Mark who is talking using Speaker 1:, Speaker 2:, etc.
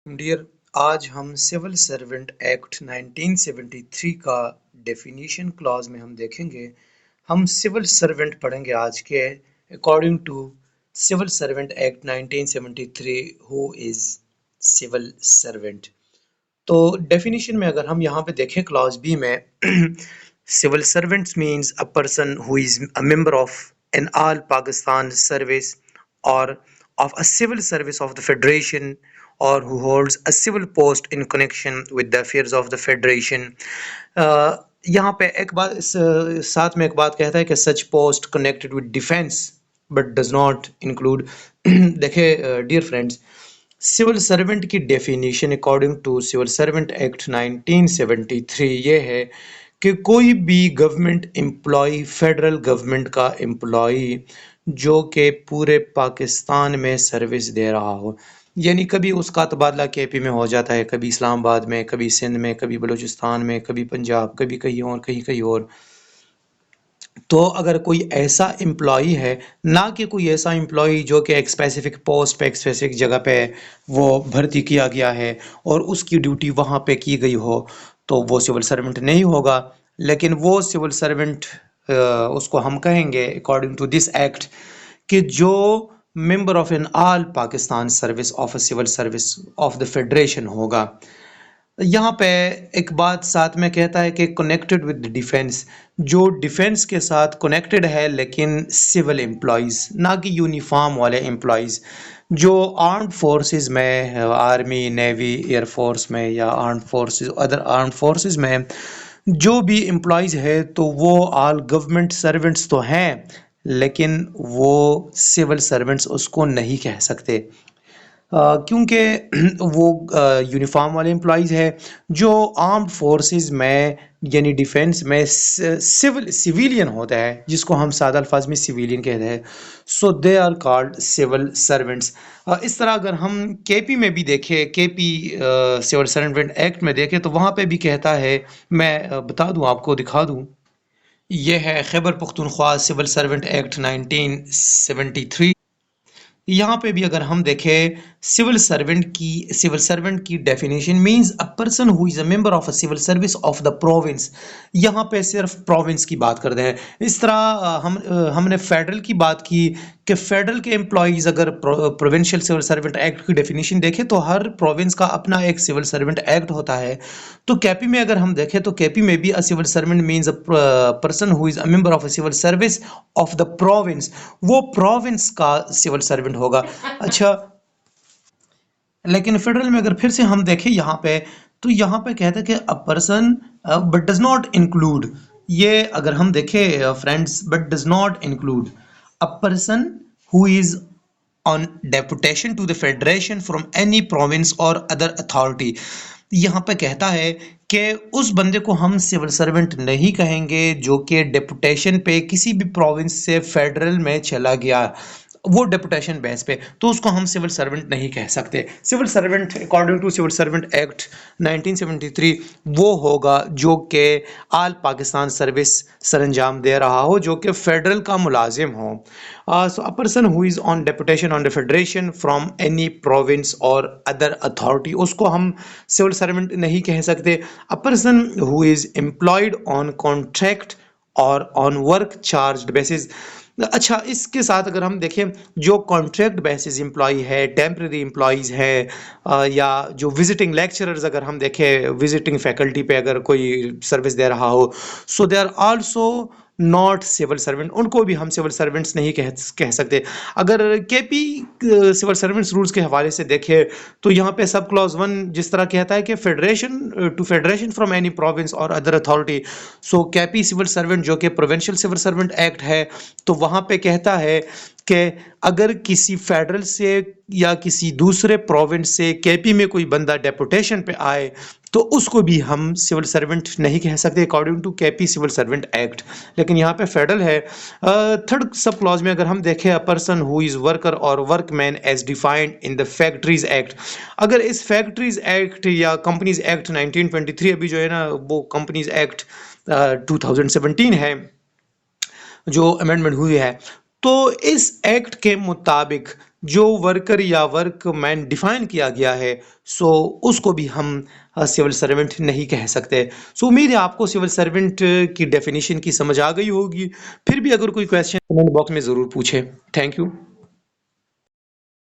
Speaker 1: Dear, آج ہم civil servant act 1973 کا ڈیفینیشن کلاز میں ہم دیکھیں گے۔ ہم سول سرونٹ پڑھیں گے آج کے according to civil servant act 1973 who is civil servant. تو ڈیفینیشن میں اگر ہم یہاں پہ دیکھیں کلاس بی میں civil servants means a person who is a member of an all Pakistan service or of a civil service of the federation or who holds a civil post in connection with the affairs of the federation۔ یہاں پہ ایک بات ساتھ میں ایک بات کہتا ہے کہ such post connected with defense but does not include دیکھیں ڈیئر فرینڈز، سول سرونٹ کی definition according to civil servant act 1973 یہ ہے کہ کوئی بھی گورنمنٹ امپلائی، فیڈرل گورنمنٹ کا امپلائی جو کہ پورے پاکستان میں سروس دے رہا ہو، یعنی کبھی اس کا تبادلہ کے پی میں ہو جاتا ہے، کبھی اسلام آباد میں، کبھی سندھ میں، کبھی بلوچستان میں، کبھی پنجاب، کبھی کہیں اور کہیں اور۔ تو اگر کوئی ایسا امپلائی ہے، نہ کہ کوئی ایسا امپلائی جو کہ ایک اسپیسیفک پوسٹ پہ، ایک اسپیسیفک جگہ پہ وہ بھرتی کیا گیا ہے اور اس کی ڈیوٹی وہاں پہ کی گئی ہو، تو وہ سول سرونٹ نہیں ہوگا۔ لیکن وہ سول سرونٹ اس کو ہم کہیں گے اکارڈنگ ٹو دس ایکٹ کہ جو member of an all Pakistan service of a civil service of the federation ہوگا۔ یہاں پہ ایک بات ساتھ میں کہتا ہے کہ کنیکٹڈ ود ڈیفینس، جو ڈیفینس کے ساتھ کنیکٹڈ ہے لیکن سول امپلائیز، نہ کہ یونیفارم والے امپلائیز، جو آرمڈ فورسز میں، آرمی، نیوی، ایئر فورس میں یا armed forces, other armed forces میں جو بھی امپلائیز ہے تو وہ آل گورنمنٹ سرونٹس تو ہیں، لیکن وہ سول سرونٹس اس کو نہیں کہہ سکتے، کیونکہ وہ یونیفارم والے امپلائیز ہے جو آرمڈ فورسز میں یعنی ڈیفینس میں سویلین ہوتا ہے، جس کو ہم سادہ الفاظ میں سویلین کہتے ہیں، so they are called civil servants. اس طرح اگر ہم کے پی میں بھی دیکھیں، کے پی سول سرونٹ ایکٹ میں دیکھیں تو وہاں پہ بھی کہتا ہے، میں بتا دوں آپ کو، دکھا دوں، یہ ہے Khyber Pakhtunkhwa civil servant act 1973۔ یہاں پہ بھی اگر ہم دیکھیں سول سرونٹ کی definition means a person who is a member of a civil service of the province. یہاں پہ صرف پروونس کی بات کرتے ہیں۔ اس طرح ہم نے فیڈرل کی بات کی کہ فیڈرل کے امپلائیز اگر پروونشل سول سرونٹ ایکٹ کی ڈیفینیشن دیکھیں تو ہر پروونس کا اپنا ایک سول سرونٹ ایکٹ ہوتا ہے۔ تو کیپی میں اگر ہم دیکھیں تو کیپی میں بھی civil servant means a person who is a member of a civil service of the province, وہ پروونس کا سول سرونٹ ہوگا۔ اچھا، لیکن فیڈرل میں اگر پھر سے ہم دیکھیں یہاں پہ تو یہاں پہ کہتا ہے کہ a person but does not include، یہ اگر ہم دیکھیں friends, but does not include a person who is on deputation to the federation from any province or other authority۔ یہاں پہ کہتا ہے کہ اس بندے کو ہم سول سرونٹ نہیں کہیں گے جو کہ ڈیپوٹیشن پہ کسی بھی پروونس سے فیڈرل میں چلا گیا، وہ ڈیپوٹیشن بیس پہ، تو اس کو ہم سول سرونٹ نہیں کہہ سکتے۔ Civil servant according to civil servant act 1973 وہ ہوگا جو کہ آل پاکستان سروس سر انجام دے رہا ہو، جو کہ فیڈرل کا ملازم ہو۔ So a person who is on deputation on the federation from any province or other authority, اس کو ہم سول سرونٹ نہیں کہہ سکتے۔ A person who is employed on contract or on work charged bases. اچھا، اس کے ساتھ اگر ہم دیکھیں جو کانٹریکٹ بیسز امپلائی ہے، ٹیمپرری امپلائیز ہے، یا جو وزٹنگ لیکچررز اگر ہم دیکھیں وزٹنگ فیکلٹی پہ اگر کوئی سروس دے رہا ہو، so they are also not civil servant, ان کو بھی ہم سول سرونٹس نہیں کہہ سکتے۔ اگر کے پی سول سرونٹس رولز کے حوالے سے دیکھیں تو یہاں پہ سب کلاز 1 جس طرح کہتا ہے کہ federation from any province or other authority, سو کے پی سول سرونٹ جو کہ پروونشل سول سرونٹ ایکٹ ہے، تو وہاں پہ کہتا ہے کہ اگر کسی فیڈرل سے یا کسی دوسرے پروونس سے کے پی میں کوئی بندہ ڈیپوٹیشن پہ آئے تو اس کو بھی ہم سول سرونٹ نہیں کہہ سکتے اکارڈنگ ٹو کے پی سول سرونٹ ایکٹ، لیکن یہاں پہ فیڈرل ہے۔ تھرڈ سب کلاز میں اگر ہم دیکھیں، a person who is worker or workman as defined in the Factories Act. اگر اس فیکٹریز ایکٹ یا کمپنیز ایکٹ 1923 ابھی جو ہے نا وہ کمپنیز ایکٹ 2017 ہے جو امینڈمنٹ ہوئی ہے، تو اس ایکٹ کے مطابق جو ورکر یا ورک مین ڈیفائن کیا گیا ہے سو اس کو بھی ہم سول سرونٹ نہیں کہہ سکتے. سو امید ہے آپ کو سول سرونٹ کی ڈیفینیشن کی سمجھ آ گئی ہوگی. پھر بھی اگر کوئی کویشچن کمنٹ باکس میں ضرور پوچھیں. Thank you.